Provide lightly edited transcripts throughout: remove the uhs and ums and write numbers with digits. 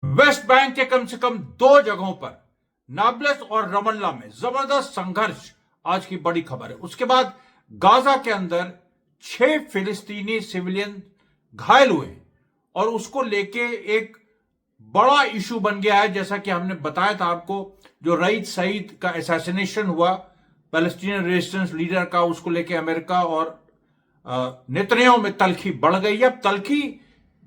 West Bank के कम से कम दो जगहों पर नाब्लस और रमल्ला में जबरदस्त संघर्ष आज की बड़ी खबर है। उसके बाद गाजा के अंदर 6 फिलिस्तीनी सिविलियन घायल हुए और उसको लेके एक बड़ा इशू बन गया है। जैसा कि हमने बताया था आपको, जो रईद सईद का असैसिनेशन हुआ पैलेस्टीनियन रेजिस्टेंस लीडर का, उसको लेके अमेरिका और नेतन्याहू में तलखी बढ़ गई। अब तलखी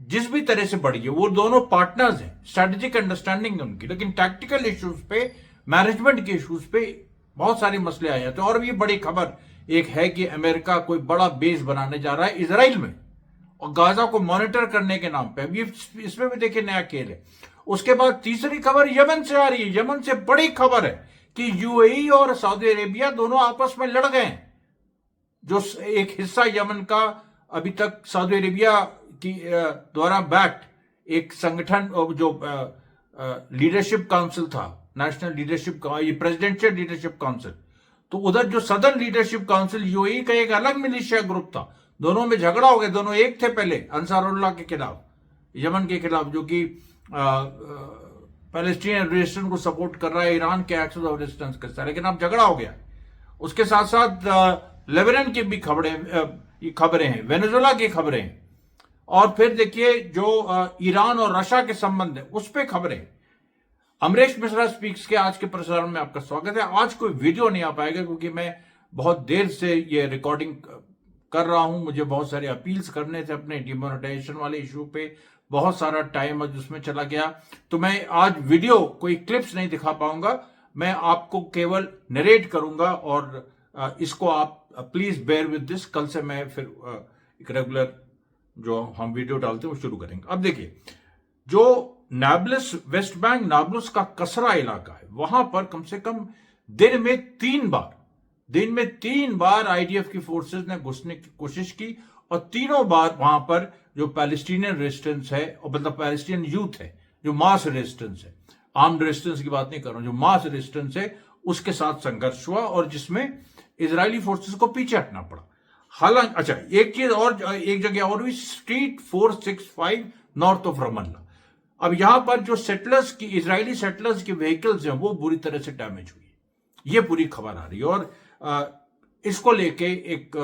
जिस भी तरह से बढ़ी है, वो दोनों पार्टनर्स हैं, स्ट्रेटेजिक अंडरस्टैंडिंग है उनकी, लेकिन टैक्टिकल इश्यूज पे, मैनेजमेंट के इश्यूज पे बहुत सारे मसले आ जाते हैं। और भी बड़ी खबर एक है कि अमेरिका कोई बड़ा बेस बनाने जा रहा है इजराइल में और गाजा को मॉनिटर करने के नाम पे। अभी इसमें भी देखिए नया खेल है। उसके बाद तीसरी खबर यमन से आ रही है। यमन से बड़ी खबर है कि यूएई और सऊदी अरेबिया दोनों आपस में लड़ गए हैं। जो एक हिस्सा यमन का अभी तक सऊदी अरेबिया की द्वारा बैक्ड एक संगठन, जो लीडरशिप काउंसिल था, नेशनल लीडरशिप, ये प्रेसिडेंशियल लीडरशिप काउंसिल, तो उधर जो सदर्न लीडरशिप काउंसिल यूएई का एक अलग मिलिशिया ग्रुप था। दोनों में झगड़ा हो गया। दोनों एक थे पहले अंसारुल्लाह के खिलाफ, यमन के खिलाफ, जो कि पैलेस्टीनियन रेजिस्टेंस को सपोर्ट कर रहा है, ईरान के एक्सेस ऑफ रेजिस्टेंस करता है, लेकिन अब झगड़ा हो गया। उसके साथ साथ लेबनान की भी खबरें हैं, वेनेजुएला की खबरें हैं, और फिर देखिए जो ईरान और रशिया के संबंध है उस पर खबरें। अमरीश मिश्रा स्पीक्स के आज के प्रसारण में आपका स्वागत है। आज कोई वीडियो नहीं आ पाएगा क्योंकि मैं बहुत देर से ये रिकॉर्डिंग कर रहा हूं। मुझे बहुत सारे अपील्स करने थे अपने डिमोनेटाइजेशन वाले इशू पे, बहुत सारा टाइम आज उसमें चला गया, तो मैं आज वीडियो कोई क्लिप्स नहीं दिखा पाऊंगा। मैं आपको केवल नरेट करूंगा और इसको आप प्लीज बेयर विद दिस। कल से मैं फिर एक रेगुलर जो हम वीडियो डालते हैं वो शुरू करेंगे। अब देखिए, जो नाब्लस, वेस्ट बैंक नाब्लस का कसरा इलाका है, वहां पर कम से कम दिन में तीन बार आईडीएफ की फोर्सेस ने घुसने की कोशिश की और तीनों बार वहां पर जो पैलेस्टीनियन रेजिस्टेंस है, और मतलब पैलेस्टीनियन यूथ है, जो मास रेजिस्टेंस है, आर्म्ड रेजिस्टेंस की बात नहीं कर रहा हूं, जो मास रेजिस्टेंस है, उसके साथ संघर्ष हुआ और जिसमें इजरायली फोर्सेस को पीछे हटना पड़ा। हालांकि अच्छा, एक चीज और, एक जगह और भी, स्ट्रीट 465 नॉर्थ ऑफ रमल्ला। अब यहां पर जो सेटलर्स की, इजरायली सेटलर्स की व्हीकल्स हैं, वो बुरी तरह से डैमेज हुई। ये पूरी खबर आ रही है और इसको लेके एक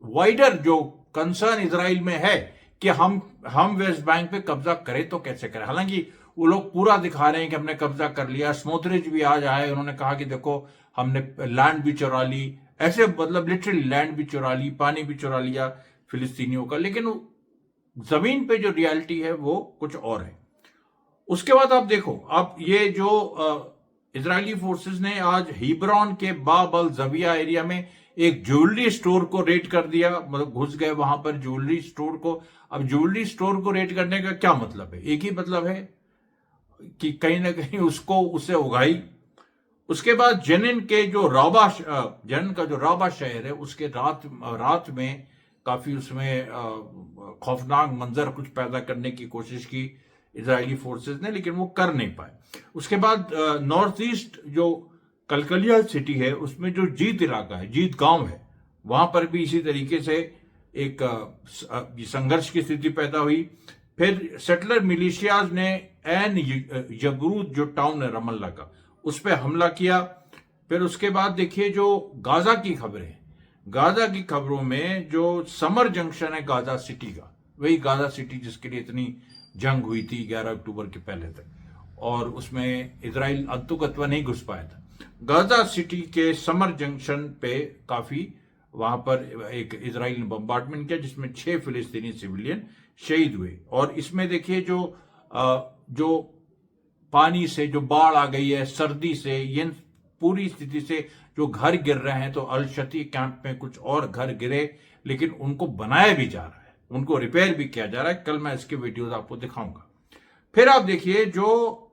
वाइडर जो कंसर्न इजराइल में है कि हम वेस्ट बैंक पे कब्जा करें तो कैसे करें। हालांकि वो लोग पूरा दिखा रहे हैं कि हमने कब्जा कर लिया। स्मोत्रिच भी आज आए, उन्होंने कहा कि देखो हमने लैंड भी चुरा ली, ऐसे मतलब लिटरली लैंड भी चुरा ली, पानी भी चुरा लिया फिलिस्तीनियों का, लेकिन जमीन पे जो रियलिटी है वो कुछ और है। उसके बाद आप देखो, अब ये जो इजरायली फोर्सेस ने आज हिब्रॉन के बाब अल जविया एरिया में एक ज्वेलरी स्टोर को रेड कर दिया, मतलब घुस गए वहां पर ज्वेलरी स्टोर को। अब ज्वेलरी स्टोर को रेड करने का क्या मतलब है? एक ही मतलब है कि कहीं ना कहीं उससे उगाई। उसके बाद जेनिन के जो जेनिन का जो राबा शहर है, उसके रात में काफी उसमें खौफनाक मंजर कुछ पैदा करने की कोशिश की इजरायली फोर्सेस ने, लेकिन वो कर नहीं पाए। उसके बाद नॉर्थ ईस्ट जो कलकलिया सिटी है, उसमें जो जीत इलाका है, जीत गांव है, वहां पर भी इसी तरीके से एक संघर्ष की स्थिति पैदा हुई। फिर सेटलर मिलिशियाज ने एन यगरूद जो टाउन है रमल्ला का, उस पर हमला किया। फिर उसके बाद देखिए जो गाजा की खबरें, गाजा की खबरों में जो समर जंक्शन है गाजा सिटी का, वही गाजा सिटी जिसके लिए इतनी जंग हुई थी 11 अक्टूबर के पहले तक, और उसमें इजराइल अंतुगत्वा नहीं घुस पाया था। गाजा सिटी के समर जंक्शन पे काफी वहां पर एक इजराइल ने बम्बार्डमेंट किया जिसमें 6 फिलिस्तीनी सिविलियन शहीद हुए। और इसमें देखिए जो पानी से जो बाढ़ आ गई है, सर्दी से, ये पूरी स्थिति से जो घर गिर रहे हैं, तो अल शती कैंप में कुछ और घर गिरे, लेकिन उनको बनाया भी जा रहा है, उनको रिपेयर भी किया जा रहा है। कल मैं इसके वीडियोस आपको दिखाऊंगा। फिर आप देखिए जो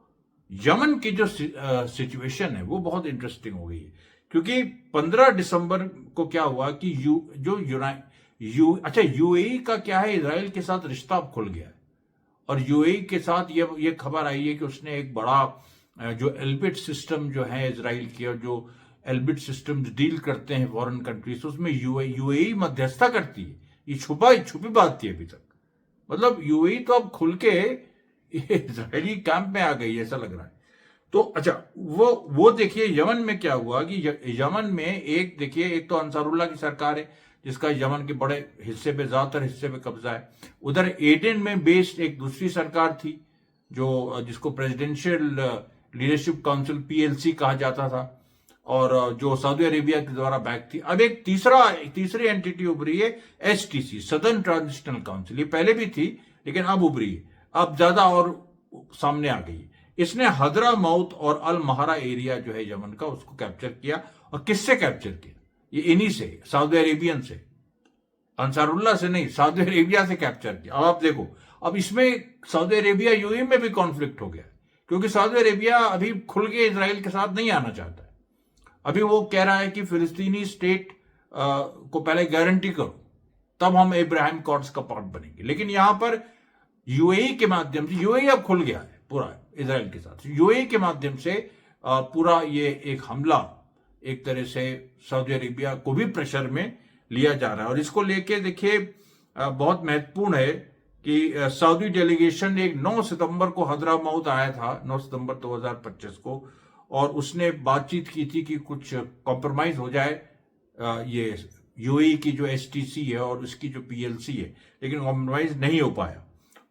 यमन की जो सिचुएशन है वो बहुत इंटरेस्टिंग हो गई है, क्योंकि 15 दिसंबर को क्या हुआ कि यूएई का क्या है, इजराइल के साथ रिश्ता अब खुल गया है। और यूएई के साथ ये खबर आई है कि उसने एक बड़ा जो एल्बिट सिस्टम जो है इजराइल की, और जो एल्बिट सिस्टम डील करते हैं फॉरेन कंट्रीज, उसमें यूएई मध्यस्थता करती है। ये छुपी बात थी अभी तक। मतलब यूएई तो अब खुल के ये इजरायली कैंप में आ गई, ऐसा लग रहा है। तो अच्छा, वो देखिए यमन में क्या हुआ कि यमन में एक देखिए, एक तो अंसारुल्लाह की सरकार है जिसका यमन के बड़े हिस्से पे, ज्यादातर हिस्से पे कब्जा है। उधर एडेन में बेस्ड एक दूसरी सरकार थी जो जिसको प्रेसिडेंशियल लीडरशिप काउंसिल पीएलसी कहा जाता था, और जो सऊदी अरेबिया के द्वारा बैक थी। अब एक तीसरी एंटिटी उभरी है, एसटीसी, सदर्न ट्रांजिशनल काउंसिल। ये पहले भी थी लेकिन अब उभरी है, अब ज्यादा और सामने आ गई है। इसने हदरा मऊत और अल महारा एरिया जो है यमन का, उसको कैप्चर किया। और किससे कैप्चर किया? ये इन्हीं से, सऊदी अरेबियन से, अंसारुल्लाह से नहीं, सऊदी अरेबिया से कैप्चर किया। अब आप देखो, अब इसमें सऊदी अरेबिया यूएई में भी कॉन्फ्लिक्ट हो गया, क्योंकि सऊदी अरेबिया अभी खुल के इजराइल के साथ नहीं आना चाहता है। अभी वो कह रहा है कि फिलिस्तीनी स्टेट को पहले गारंटी करो, तब हम इब्राहिम कॉर्ड्स का पार्ट बनेंगे। लेकिन यहां पर यूएई के माध्यम से, यूएई अब खुल गया है पूरा इजराइल के साथ, यूएई के माध्यम से पूरा ये एक हमला एक तरह से सऊदी अरेबिया को भी प्रेशर में लिया जा रहा है। और इसको लेके देखिए बहुत महत्वपूर्ण है कि सऊदी डेलीगेशन एक 9 सितंबर को हदरामाउत आया था, 9 सितंबर 2025 को, और उसने बातचीत की थी कि कुछ कॉम्प्रोमाइज हो जाए ये यूएई की जो एसटीसी है और उसकी जो पीएलसी है, लेकिन कॉम्प्रोमाइज नहीं हो पाया।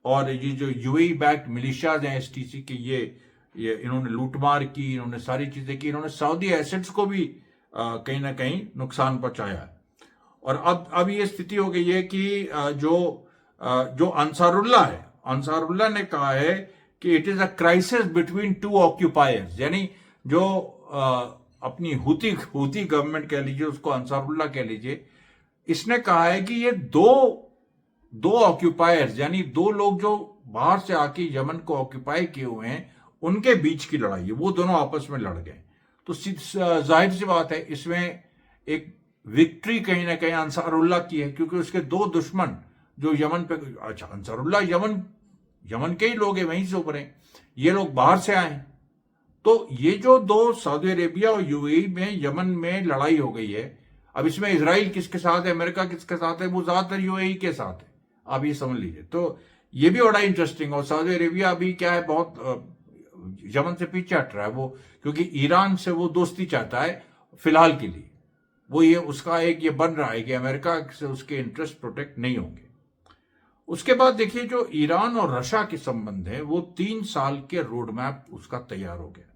और ये जो यूएई बैक्ड मिलिशियाज हैं एसटीसी के, ये इन्होंने लूटमार की, इन्होंने सारी चीजें की, इन्होंने सऊदी एसेट्स को भी कहीं ना कहीं नुकसान पहुंचाया है। और अब ये स्थिति हो गई है कि जो अंसारुल्लाह है, अंसारुल्लाह ने कहा है कि it is a crisis between two occupiers, यानी जो अपनी हुती गवर्नमेंट कह लीजिए, उसको अंसारुल्लाह कह लीजिए, इसने कहा है कि ये दो ऑक्यूपायर्स, यानी दो लोग जो बाहर से आके यमन को ऑक्यूपाई किए हुए हैं, उनके बीच की लड़ाई है। वो दोनों आपस में लड़ गए। तो जाहिर सी बात है इसमें एक विक्ट्री कहीं ना कहीं अंसारुल्लाह की है, क्योंकि उसके दो दुश्मन जो यमन पे, अच्छा अंसारुल्लाह यमन के ही लोग हैं, वहीं से उभरे, ये लोग बाहर से आए। तो ये जो दो, सऊदी अरेबिया और यूएई में यमन में लड़ाई हो गई है, अब इसमें इजराइल किसके साथ है, अमेरिका किसके साथ है, वो ज्यादातर यूएई के साथ है, आप ये समझ लीजिए। तो ये भी बड़ा इंटरेस्टिंग। और सऊदी अरेबिया अभी क्या है, बहुत यमन से पीछे हट रहा है वो, क्योंकि ईरान से वो दोस्ती चाहता है फिलहाल के लिए। वो ये उसका एक ये बन रहा है कि अमेरिका से उसके इंटरेस्ट प्रोटेक्ट नहीं होंगे। उसके बाद देखिए जो ईरान और रशिया के संबंध है, वो 3 साल के रोड मैप उसका तैयार हो गया।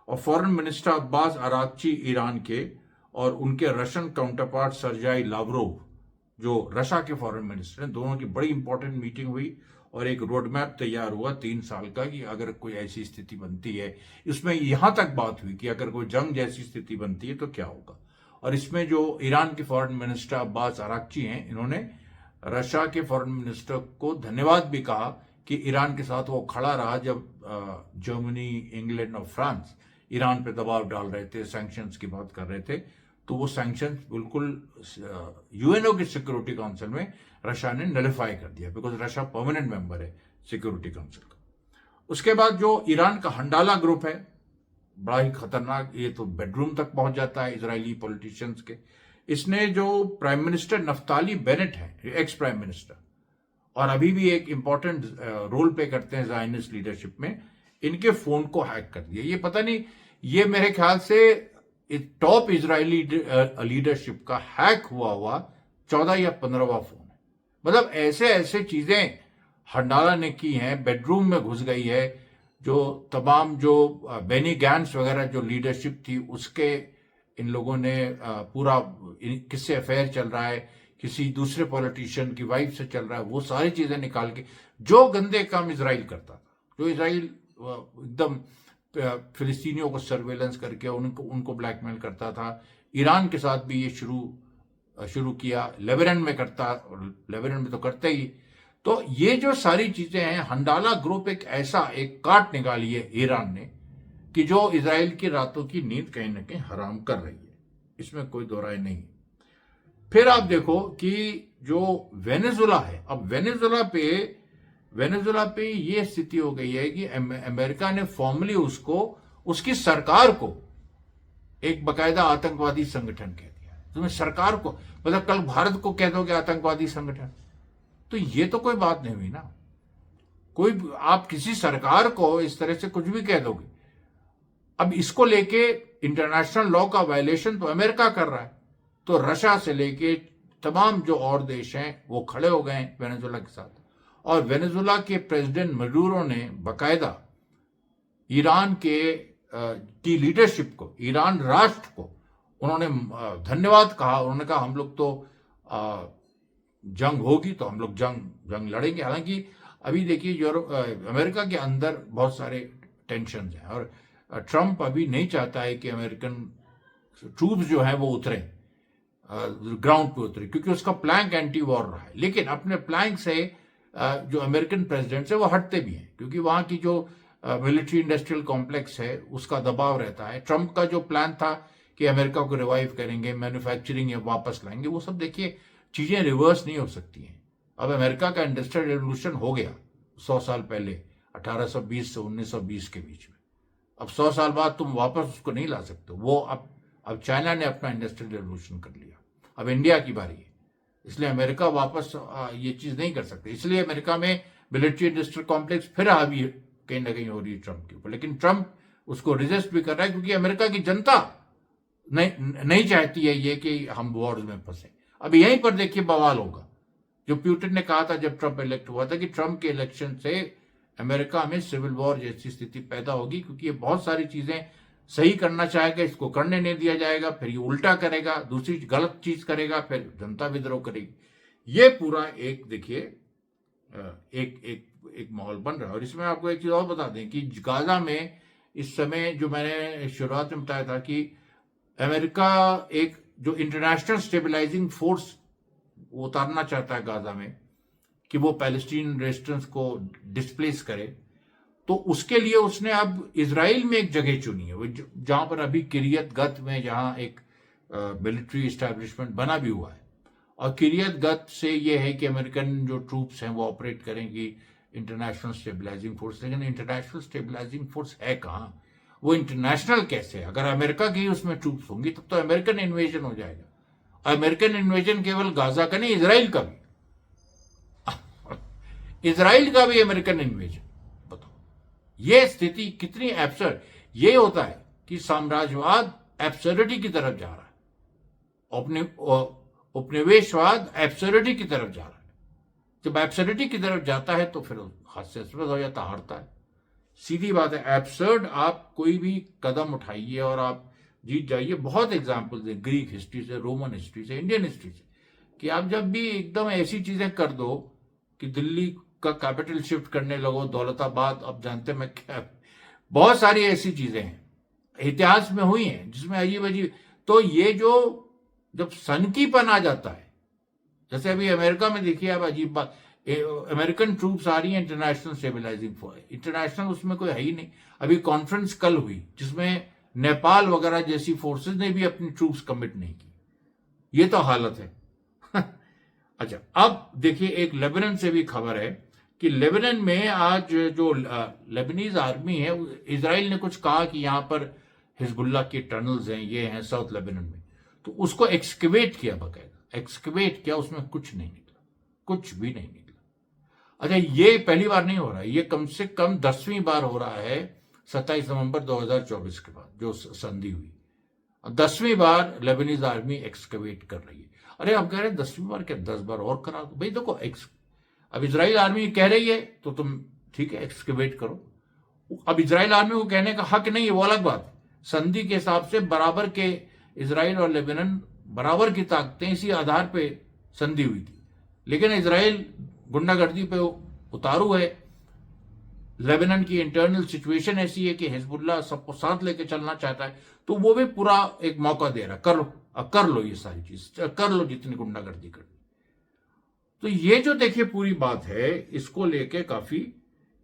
और foreign minister Abbas Araghchi Iran के, और उनके रशियन काउंटरपार्ट सर्जाई लावरोव जो रशिया के फॉरेन मिनिस्टर हैं, दोनों की बड़ी इंपॉर्टेंट मीटिंग हुई और एक रोड मैप तैयार हुआ 3 साल का कि अगर कोई ऐसी स्थिति बनती है, इसमें यहां तक बात हुई कि अगर कोई जंग जैसी स्थिति बनती है तो क्या होगा। और इसमें जो ईरान के फॉरेन मिनिस्टर अब्बास अराक्ची हैं, इन्होंने रशिया के फॉरेन मिनिस्टर को धन्यवाद भी कहा कि ईरान के साथ वो खड़ा रहा जब जर्मनी, इंग्लैंड और फ्रांस ईरान पे दबाव डाल रहे थे, सैंक्शंस की बात कर रहे थे। तो वो सैंक्शंस बिल्कुल यूएनओ के सिक्योरिटी काउंसिल में रशिया ने नलिफाई कर दिया, बिकॉज रशिया परमानेंट मेंबर है सिक्योरिटी काउंसिल का। उसके बाद जो ईरान का हंडाला ग्रुप है, बड़ा ही खतरनाक, ये तो बेडरूम तक पहुंच जाता है इजरायली पॉलिटिशियंस के। इसने जो प्राइम मिनिस्टर नफ्ताली बेनेट है, एक्स प्राइम मिनिस्टर, और अभी भी एक इंपॉर्टेंट रोल प्ले करते हैं ज़ायनिस्ट लीडरशिप में, इनके फोन को हैक कर दिया। ये पता नहीं, ये मेरे ख्याल से टॉप इजरायली लीडरशिप का हैक हुआ 14 या 15वां फोन है। मतलब ऐसे ऐसे चीजें हंडाला ने की हैं, बेडरूम में घुस गई है। जो तमाम जो बेनी गैंट्स वगैरह जो लीडरशिप थी, उसके इन लोगों ने पूरा किससे अफेयर चल रहा है, किसी दूसरे पॉलिटिशियन की वाइफ से चल रहा है, वो सारी चीजें निकाल के, जो गंदे काम इजराइल करता था, जो इजराइल एकदम फिलिस्तीनियों को सर्वेलेंस करके उनको ब्लैकमेल करता था। ईरान के साथ भी ये शुरू किया, लेबनान में करता, लेबनान में तो करते ही। तो ये जो सारी चीजें हैं, हंडाला ग्रुप एक ऐसा एक काट निकाली है ईरान ने कि जो इजराइल की रातों की नींद कहीं ना कहीं हराम कर रही है, इसमें कोई दो राय नहीं। फिर आप देखो कि जो वेनेजुला है, अब वेनेजुला पे ये स्थिति हो गई है कि अमेरिका ने फॉर्मली उसकी सरकार को एक बकायदा आतंकवादी संगठन कह दिया। तुम्हें सरकार को, मतलब कल भारत को कह दोगे आतंकवादी संगठन, तो ये तो कोई बात नहीं हुई ना। कोई आप किसी सरकार को इस तरह से कुछ भी कह दोगे। अब इसको लेके इंटरनेशनल लॉ का वायलेशन तो अमेरिका कर रहा है, तो रशिया से लेके तमाम जो और देश हैं वो खड़े हो गए हैं वेनेजुएला के साथ। और वेनेजुएला के प्रेसिडेंट मडूरो ने बकायदा ईरान की लीडरशिप को, ईरान राष्ट्र को उन्होंने धन्यवाद कहा। उन्होंने कहा हम लोग तो जंग होगी तो हम लोग जंग लड़ेंगे। हालांकि अभी देखिए अमेरिका के अंदर बहुत सारे टेंशन हैं और ट्रंप अभी नहीं चाहता है कि अमेरिकन ट्रूप्स जो हैं वो उतरे, ग्राउंड पे उतरे, क्योंकि उसका प्लैंक एंटी वॉर रहा है। लेकिन अपने प्लैंक से जो अमेरिकन प्रेसिडेंट्स है वो हटते भी हैं, क्योंकि वहां की जो मिलिट्री इंडस्ट्रियल कॉम्प्लेक्स है उसका दबाव रहता है। ट्रंप का जो प्लान था कि अमेरिका को रिवाइव करेंगे, मैन्युफैक्चरिंग वापस लाएंगे, वो सब देखिए चीजें रिवर्स नहीं हो सकती हैं। अब अमेरिका का इंडस्ट्रियल रेवोल्यूशन हो गया 100 साल पहले, 1820 से 1920 के बीच में। अब 100 साल बाद तुम वापस उसको नहीं ला सकते। वो अब चाइना ने अपना इंडस्ट्रियल रेवोल्यूशन कर लिया, अब इंडिया की बारी है। इसलिए अमेरिका वापस ये चीज नहीं कर सकते। इसलिए अमेरिका में मिलिट्री इंडस्ट्रियल कॉम्प्लेक्स फिर हावी कहीं ना कहीं हो रही है ट्रंप के ऊपर। लेकिन ट्रंप उसको रिजिस्ट भी कर रहा है, क्योंकि अमेरिका की जनता नहीं चाहती है ये कि हम वॉर्स में फंसे। अब यहीं पर देखिए बवाल होगा। जो प्यूटिन ने कहा था जब ट्रंप इलेक्ट हुआ था कि ट्रंप के इलेक्शन से अमेरिका में सिविल वॉर जैसी स्थिति पैदा होगी, क्योंकि ये बहुत सारी चीजें सही करना चाहेगा, इसको करने नहीं दिया जाएगा, फिर ये उल्टा करेगा, दूसरी गलत चीज करेगा, फिर जनता विद्रोह करेगी। ये पूरा एक देखिए एक माहौल बन रहा है। और इसमें आपको एक चीज और बता दें कि गाजा में इस समय जो मैंने शुरुआत में बताया था कि अमेरिका एक जो इंटरनेशनल स्टेबलाइजिंग फोर्स उतारना चाहता है गाजा में, कि वो पैलेस्टीन रेजिस्टेंस को डिस्प्लेस करे, तो उसके लिए उसने अब इजराइल में एक जगह चुनी है, जहां पर अभी किरियत गत में, जहां एक मिलिट्री एस्टेब्लिशमेंट बना भी हुआ है। और किरियत गत से ये है कि अमेरिकन जो ट्रूप्स हैं वो ऑपरेट करेंगी इंटरनेशनल स्टेबलाइजिंग फोर्स। लेकिन इंटरनेशनल स्टेबलाइजिंग फोर्स है कहाँ, वो इंटरनेशनल कैसे है? अगर अमेरिका की उसमें ट्रूप्स होंगी तब तो अमेरिकन इन्वेजन हो जाएगा। अमेरिकन इन्वेजन केवल गाजा का नहीं, इजराइल का भी, इजराइल का भी अमेरिकन इन्वेजन। बताओ ये स्थिति कितनी एब्सर्ड। ये होता है कि साम्राज्यवाद एब्सर्डिटी की तरफ जा रहा है, उपनिवेशवाद एब्सर्डिटी की तरफ जा रहा है। जब एब्सर्डिटी की तरफ जाता है तो फिर हास्यास्पद हो जाता, हारता है। सीधी बात है, एब्सर्ड आप कोई भी कदम उठाइए और आप जीत जाइए। बहुत एग्जाम्पल हैं ग्रीक हिस्ट्री से, रोमन हिस्ट्री से, इंडियन हिस्ट्री से, कि आप जब भी एकदम ऐसी चीजें कर दो कि दिल्ली का कैपिटल शिफ्ट करने लगो, दौलताबाद, अब जानते मैं क्या, बहुत सारी ऐसी चीजें हैं इतिहास में हुई हैं जिसमें अजीब अजीब। तो ये जो जब सनकीपन आ जाता है, जैसे अभी अमेरिका में देखिए, अब अजीब बात, अमेरिकन ट्रूप्स आ रही हैं इंटरनेशनल स्टेबलाइजिंग फोर्स, इंटरनेशनल उसमें कोई है ही नहीं। अभी कॉन्फ्रेंस कल हुई जिसमें नेपाल वगैरह जैसी फोर्सेस ने भी अपनी ट्रूप्स कमिट नहीं की। ये तो हालत है। अच्छा, अब देखिए एक लेबनान से भी खबर है कि लेबनान में आज जो लेबनीज आर्मी है, इजराइल ने कुछ कहा कि यहां पर हिजबुल्लाह के टनल्स हैं, ये हैं साउथ लेबनान में, तो उसको एक्सकवेट किया, बकायदा एक्सकवेट किया, उसमें कुछ नहीं निकला, कुछ भी नहीं निकला। अच्छा, ये पहली बार नहीं हो रहा है, ये कम से कम 10वीं बार हो रहा है 27 नवंबर 2024 के बाद जो संधि हुई। 10वीं बार लेबनीज आर्मी एक्सकवेट कर रही है। अरे आप कह रहे हैं 10वीं बार क्या, 10 बार और करा दो भाई। देखो अब इजराइल आर्मी कह रही है तो तुम ठीक है एक्सकवेट करो। अब इजराइल आर्मी को कहने का हक नहीं है, वो अलग बात। संधि के हिसाब से बराबर के इजराइल और लेबनान बराबर की ताकतें, इसी आधार पे संधि हुई थी। लेकिन इजराइल गुंडागर्दी पे उतारू है। लेबनान की इंटरनल सिचुएशन ऐसी है कि हिजबुल्लाह सबको साथ लेके चलना चाहता है, तो वो भी पूरा एक मौका दे रहा, कर लो ये सारी चीज, कर लो जितनी गुंडागर्दी करनी। तो ये जो देखिए पूरी बात है, इसको लेके काफी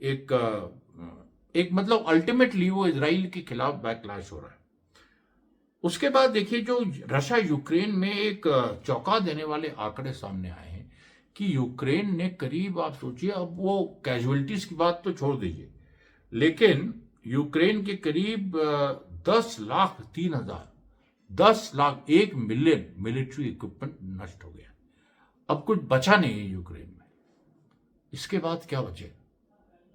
एक मतलब अल्टीमेटली वो इजराइल के खिलाफ बैकलैश हो रहा है। उसके बाद देखिए जो रशिया यूक्रेन में एक चौंका देने वाले आंकड़े सामने आए हैं कि यूक्रेन ने करीब, आप सोचिए, अब वो कैजुअलिटीज की बात तो छोड़ दीजिए, लेकिन यूक्रेन के करीब 10 मिलियन मिलिट्री इक्विपमेंट नष्ट हो गया। अब कुछ बचा नहीं है यूक्रेन में। इसके बाद क्या बचेगा?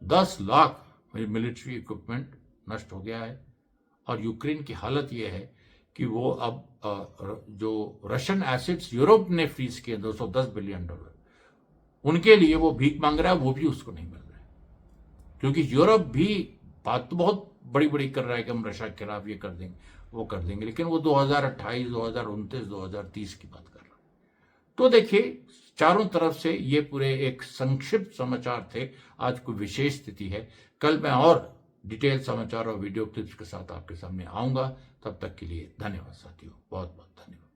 10 लाख मिलिट्री इक्विपमेंट नष्ट हो गया है। और यूक्रेन की हालत यह है कि वो अब जो रशियन एसेट्स यूरोप ने फ्रीज किए $210 बिलियन, उनके लिए वो भीख मांग रहा है, वो भी उसको नहीं मिल रहा है। क्योंकि यूरोप भी बात तो बहुत बड़ी बड़ी कर रहा है कि हम रशिया के खिलाफ ये कर देंगे, वो कर देंगे, लेकिन वो 2028, 2029, 2030 की बात कर रहा है। तो देखिए, चारों तरफ से ये पूरे एक संक्षिप्त समाचार थे। आज कोई विशेष स्थिति है। कल मैं और डिटेल समाचार और वीडियो क्लिप्स के साथ आपके सामने आऊंगा। तब तक के लिए धन्यवाद साथियों, बहुत बहुत धन्यवाद।